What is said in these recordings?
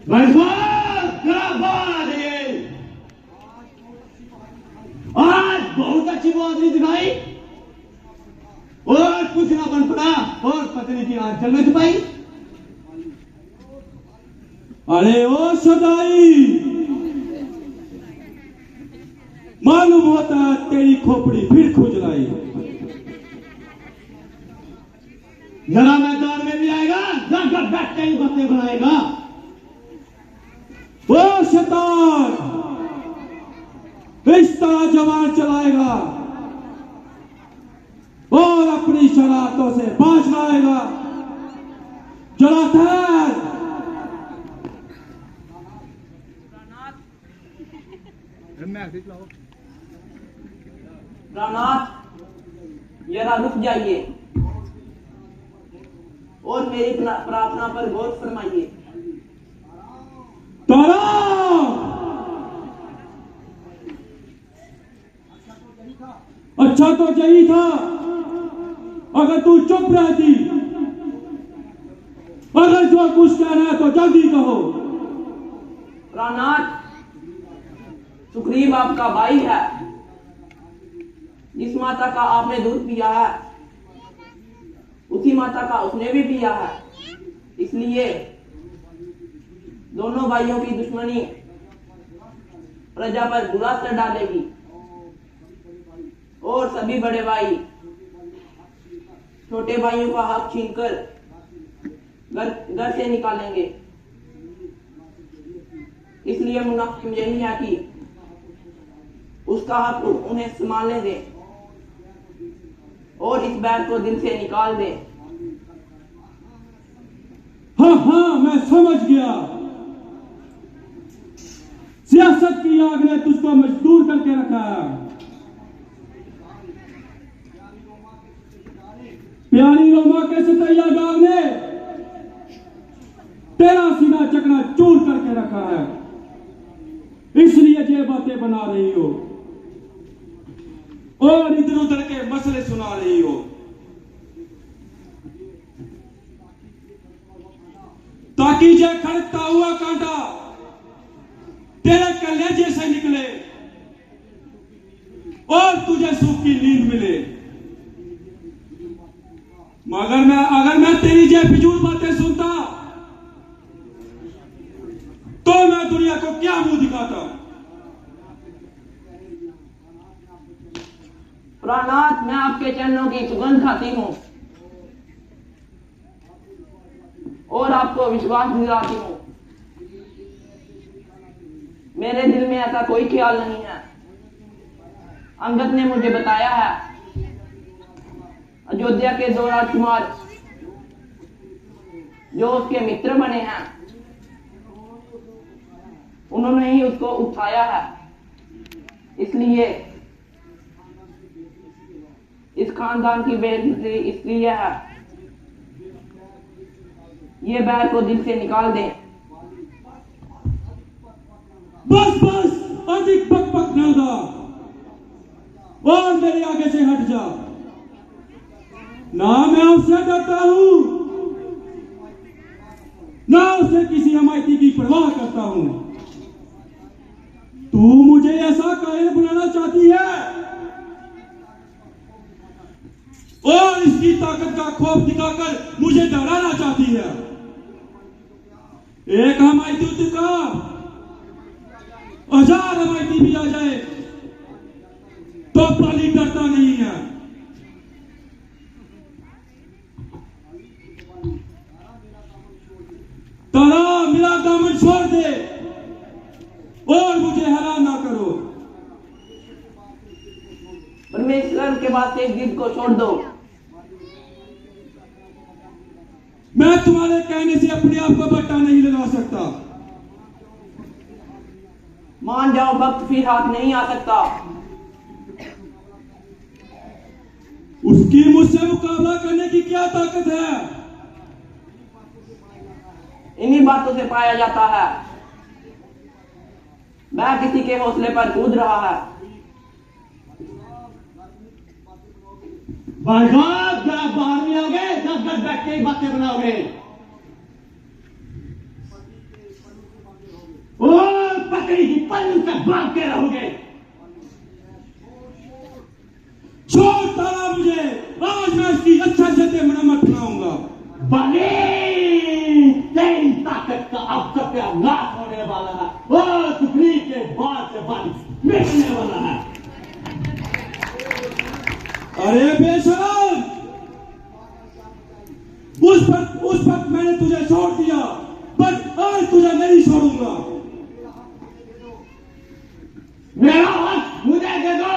भाई साहब जरा बाहर आ जाइए। आज बहुत अच्छी बहादुरी दिखाई और कुछ ना बन पड़ा और पत्नी की आंचल में छुपाई। अरे ओ सदाई, मालूम होता तेरी खोपड़ी फिर खुजलाई। जरा मैदान में भी आएगा, जाकर बैठ के ही बातें बनाएगा। ओ शैतान, इस तरह जवान चलाएगा और अपनी शरारतों से बाज लाएगा। जरा ठहर। रानाथ, जरा रुक जाइए और मेरी प्रार्थना पर गौर फरमाइए। तारा, अच्छा तो यही था अगर तू चुप रहती। अगर जो कुछ कहना है तो जल्दी कहो। रानाथ, सुग्रीव आपका भाई है। जिस माता का आपने दूध पिया है उसी माता का उसने भी पिया है। इसलिए दोनों भाइयों की दुश्मनी प्रजा पर बुरा असर डालेगी और सभी बड़े भाई छोटे भाइयों का हक छीनकर घर से निकालेंगे। इसलिए मुनासिब यही है कि उसका हक उन्हें संभालने दें और इस बैर को दिल से निकाल दें। हाँ हाँ, मैं समझ गया। सियासत की आग ने तुझको मजबूर करके रखा है। प्यारी रोमा के सतैया गांव ने तेरा सीना चकना चूर करके रखा है। इसलिए ये बातें बना रही हो और इधर उधर के मसले सुना रही हो ताकि ये खड़कता हुआ कांटा तेरे कलेजे से निकले और तुझे सुख की नींद मिले। मगर अगर मैं तेरी ये फिजूल बातें सुनता तो मैं दुनिया को क्या मुंह दिखाता। प्राणात, मैं आपके चरणों की सुगंध खाती हूँ और आपको विश्वास दिलाती हूँ। मेरे दिल में ऐसा कोई ख्याल नहीं है। अंगद ने मुझे बताया है अयोध्या के 2 राजकुमार जो उसके मित्र बने हैं उन्होंने ही उसको उठाया है। इसलिए इस खानदान की बेइज्जती इसलिए है। ये बैर को दिल से निकाल दें। बस बस, अधिक पक पक न दा और मेरे आगे से हट जा। ना मैं उससे डरता हूं ना उसे किसी हमायती की परवाह करता हूं। तू मुझे ऐसा कायल बनाना चाहती है और इसकी ताकत का खौफ दिखाकर मुझे डराना चाहती है। एक हमायती का 1000 हमायती भी आ जाए तो पाली डरता नहीं है। तारा, मेरा दामन छोड़ दे और मुझे हैरान ना करो। परमेश्वर के बाद एक जिद को छोड़ दो। मैं तुम्हारे कहने से अपने आप को बट्टा नहीं लगा सकता। मान जाओ, वक्त फिर हाथ नहीं आ सकता। उसकी मुझसे मुकाबला करने की क्या ताकत है? इन्हीं बातों से पाया जाता है वह किसी के हौसले पर कूद रहा है। भाई साहब जरा बाहर नहीं आओगे, 10 बैठ के ही बातें बनाओगे। और पकड़ी की पल्लू तक बांध के रहोगे। छोड़ तारा मुझे, आज मैं इसकी अच्छा से मरम्मत बनाऊंगा। बाली, तेरी ताकत का अब सत्यानाश होने वाला है। वो सुग्रीव के बाद से बाली मिटने वाला है। अरे बेशरम, उस वक्त मैंने तुझे छोड़ दिया, पर आज तुझे नहीं छोड़ूंगा। मेरा हक मुझे दे दो,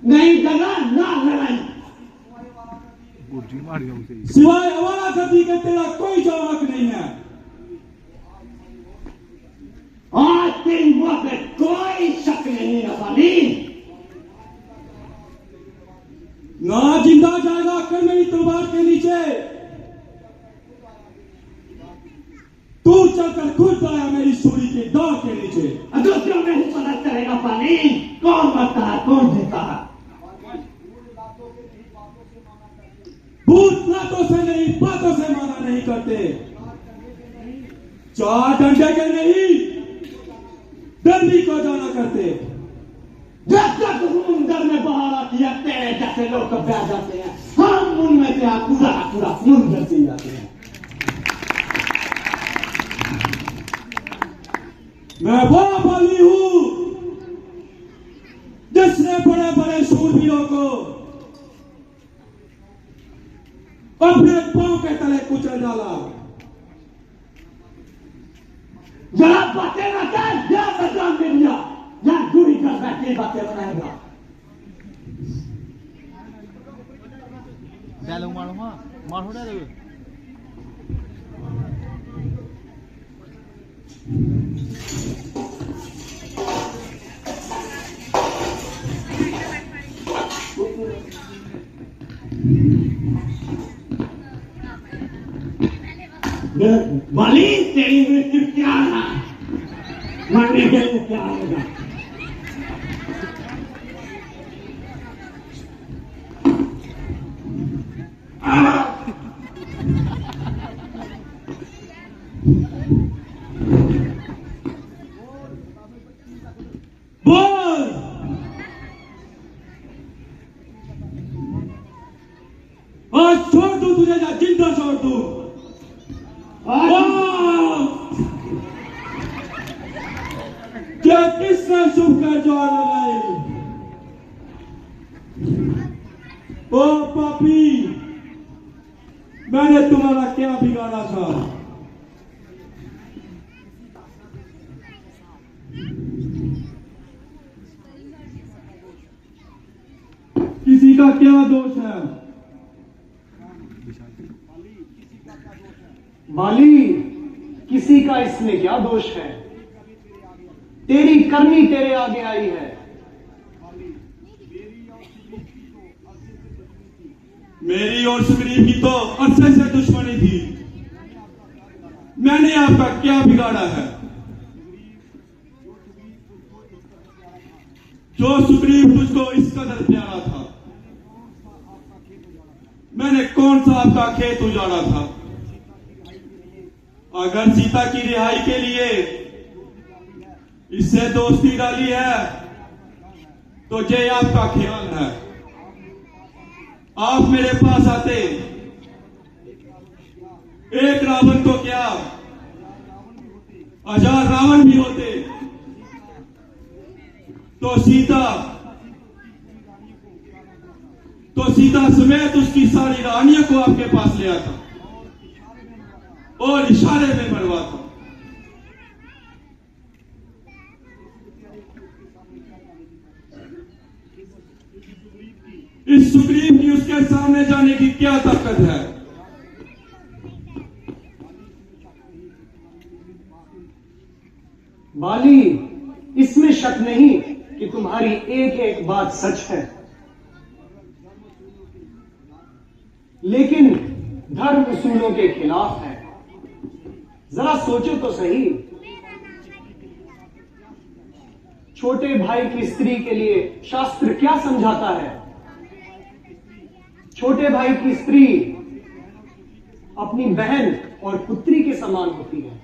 नहीं देना ना लड़ाई। सिवाय हवाला गर्दी के तेरा कोई जवाब नहीं है। आज तेरी मौत में कोई शक नहीं है बाली। ना जिंदा जाएगा कर मेरी तलवार के नीचे। तू चलकर खुद आया मेरी सूली के दांव के नीचे। दूसरों में ही पता चलेगा बाली, कौन मरता है कौन जीता है। भूत लातों से नहीं बातों से माना नहीं करते। चार डंडे के नहीं डंडी को जाना करते। जब तक समुंदर में बहारा किया तेरे जैसे लोग बह जाते हैं, हम उनमें से पूरा पूरा समुंदर से जाते हैं। मैं वो बाली हूं जिसने बड़े बड़े शूरवीरों को अपने पांव के तले कुचल डाला। जरा बातें ना कर, या बदनाम कर दिया, या दूरी कर बैठे बातें बनाएगा। बाली, तेरी मृत्यु क्या है? मरने के लिए क्या होगा? बोल, आज छोड़ दूं तुझे या जिंदा छोड़ दूं? क्या किसने शुभ कर जोड़ लगाई? ओ पापी, मैंने तुम्हारा क्या बिगाड़ा था? किसी का क्या दोष है? बाली, किसी का इसमें क्या दोष है? तेरी करनी तेरे आगे आई है। मेरी और सुग्रीव की तो अरसे से दुश्मनी थी। मैंने आपका क्या बिगाड़ा है? जो सुग्रीव तुझको इस कदर प्यारा था, मैंने कौन सा आपका खेत उजाड़ा था? अगर सीता की रिहाई के लिए इससे दोस्ती डाली है तो ये आपका ख्याल है। आप मेरे पास आते, एक रावण को क्या 1000 रावण भी होते तो सीता समेत उसकी सारी रानियों को आपके पास ले आता और इशारे में मरवाता। इस सुग्रीव की उसके सामने जाने की क्या ताकत है? बाली, इसमें शक नहीं कि तुम्हारी एक एक बात सच है, लेकिन धर्म उसूलों के खिलाफ है। जरा सोचो तो सही, छोटे भाई की स्त्री के लिए शास्त्र क्या समझाता है? छोटे भाई की स्त्री अपनी बहन और पुत्री के समान होती है।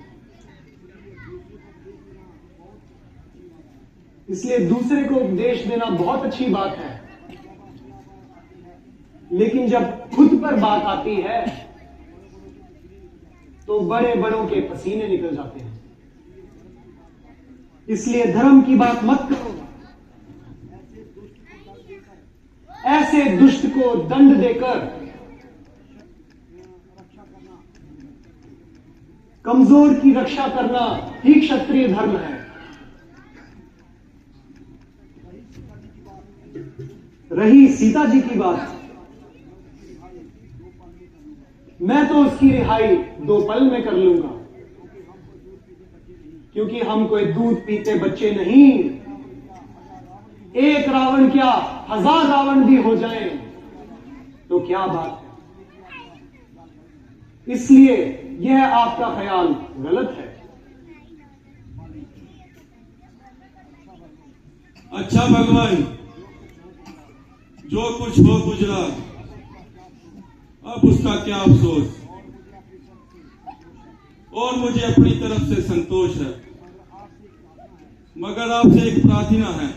इसलिए दूसरे को उपदेश देना बहुत अच्छी बात है, लेकिन जब खुद पर बात आती है तो बड़े बड़ों के पसीने निकल जाते हैं। इसलिए धर्म की बात मत करो, ऐसे दुष्ट को दंड देकर कमजोर की रक्षा करना ही क्षत्रिय धर्म है। रही सीता जी की बात, मैं तो उसकी रिहाई 2 पल में कर लूंगा, क्योंकि हम कोई दूध पीते बच्चे नहीं। एक रावण क्या 1000 रावण भी हो जाएं तो क्या बात है। इसलिए यह आपका ख्याल गलत है। अच्छा भगवान, जो कुछ हो गुजरा, अब उसका क्या अफसोस, और मुझे अपनी तरफ से संतोष है। मगर आपसे एक प्रार्थना है,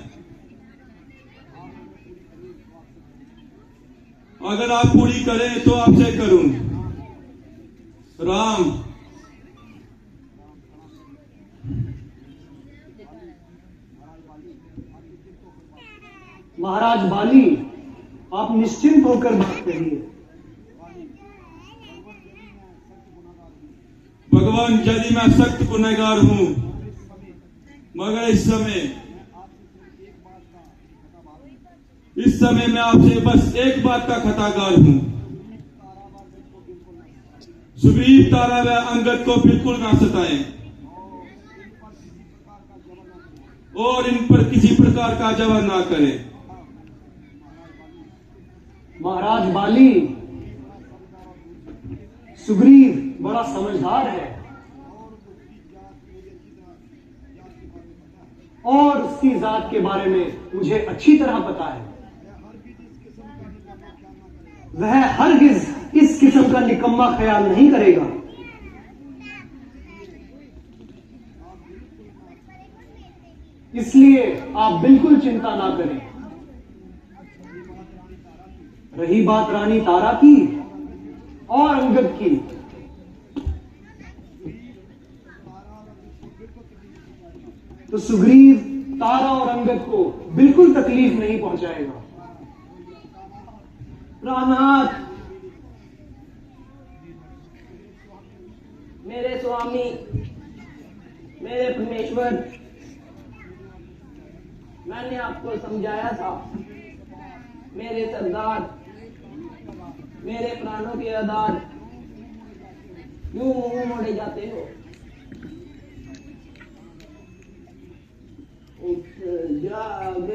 अगर आप पूरी करें तो आपसे करूं। राम, महाराज बाली, आप निश्चिंत होकर बात करिए। भगवान, यदि मैं सख्त गुनहगार हूं, मगर इस समय मैं आपसे बस एक बात का खतागार हूं। सुग्रीव, तारा व अंगद को बिल्कुल ना सताएं और इन पर किसी प्रकार का जबर ना करें। महाराज बाली, सुग्रीव बड़ा समझदार है और उसकी जात के बारे में मुझे अच्छी तरह पता है। वह हरगिज इस किस्म का निकम्मा ख्याल नहीं करेगा। इसलिए आप बिल्कुल चिंता ना करें। रही बात रानी तारा की और अंगद की, तो सुग्रीव तारा और अंगद को बिल्कुल तकलीफ नहीं पहुंचाएगा। प्राणनाथ, मेरे स्वामी, मेरे परमेश्वर, मैंने आपको समझाया था, मेरे सरदार, मेरे प्राणों के आधार, क्यों मुंह मोड़े जाते हो? उठ जाग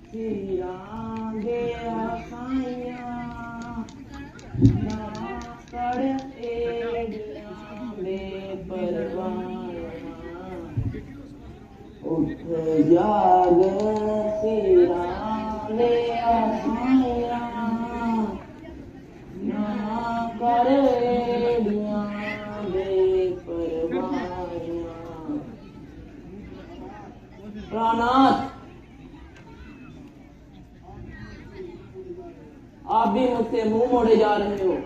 सिरा गया साइया, ना कर एड़ियां बेपरवाह। उठ जाग सिरा गया साइया, ना कर एड़ियां बेपरवाह। प्राणनाथ, आप भी मुझसे मुंह मोड़े जा रहे हो।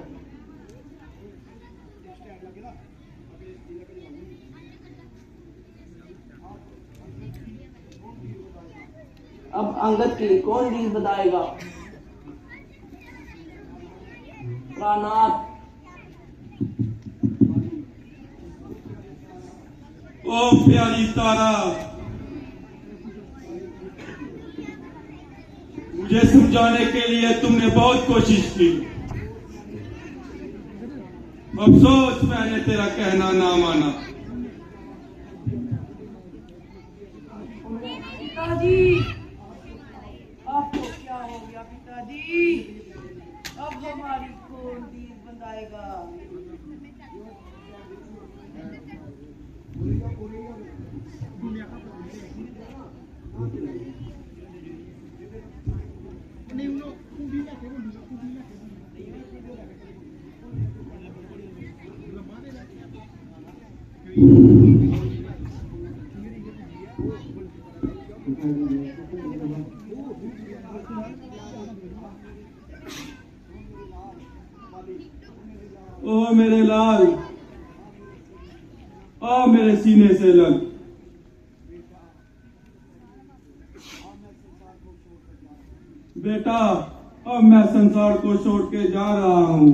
अब अंगद की कौन रीत बताएगा? प्राणनाथ, ओ प्यारी तारा, मुझे समझाने के लिए तुमने बहुत कोशिश की। अफसोस मैंने तेरा कहना ना माना। पिताजी, आपको क्या हो गया पिताजी? अब हमारी कौन दीद बंधाएगा? ओ मेरे लाल, आ मेरे सीने से लग। बेटा, अब मैं संसार को छोड़ के जा रहा हूं।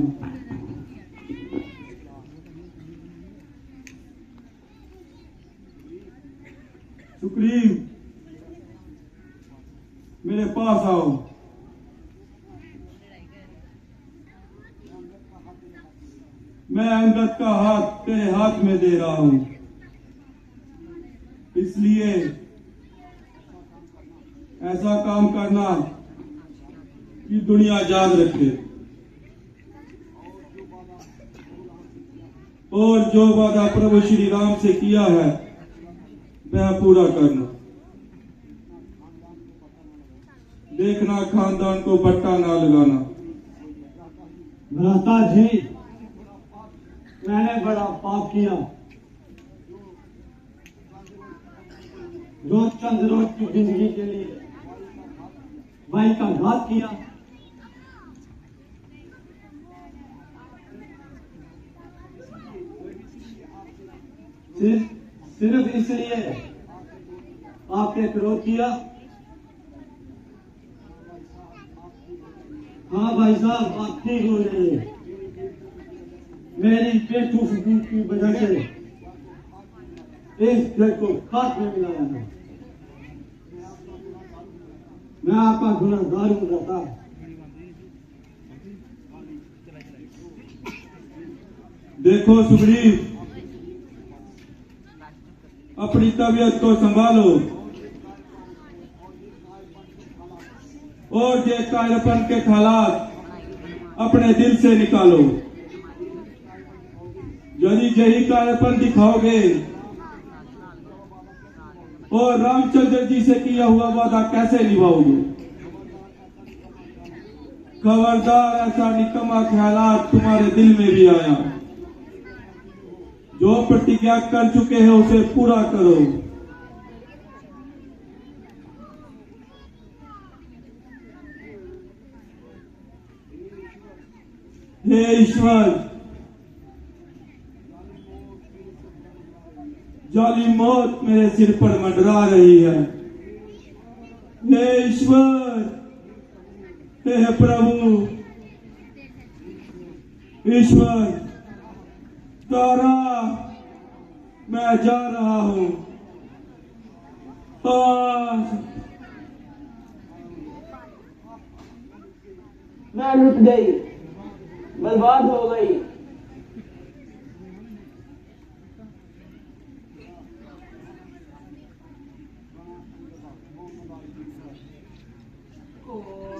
सुग्रीव, मेरे पास आओ। मैं अंगद का हाथ तेरे हाथ में दे रहा हूं, इसलिए ऐसा काम करना कि दुनिया याद रखे, और जो वादा प्रभु श्री राम से किया है वह पूरा करना। देखना खानदान को बट्टा ना लगाना। भ्राता जी, मैंने बड़ा पाप किया। रोज चंद रोज की जिंदगी के लिए भाई का घात किया। सिर्फ इसलिए आपने क्रोध किया। हाँ भाई साहब, आप ठीक हो रहे हैं। मेरी बेवकूफी की वजह से इस घर को खाक में मिलाया है। मैं आपका गुनहगार हूं रहता। देखो सुग्रीव, अपनी तबीयत को संभालो और ये कायरपन के ख्यालात अपने दिल से निकालो। यदि यही कायरपन दिखाओगे और रामचंद्र जी से किया हुआ वादा कैसे निभाओगे? खबरदार ऐसा निकम्मा ख्यालात तुम्हारे दिल में भी आया। जो प्रतिज्ञा कर चुके हैं उसे पूरा करो। हे ईश्वर, जालिम मौत मेरे सिर पर मंडरा रही है। हे ईश्वर, हे प्रभु, ईश्वर तारा, मैं जा रहा हूं। मैं लुट गई, बर्बाद हो गई।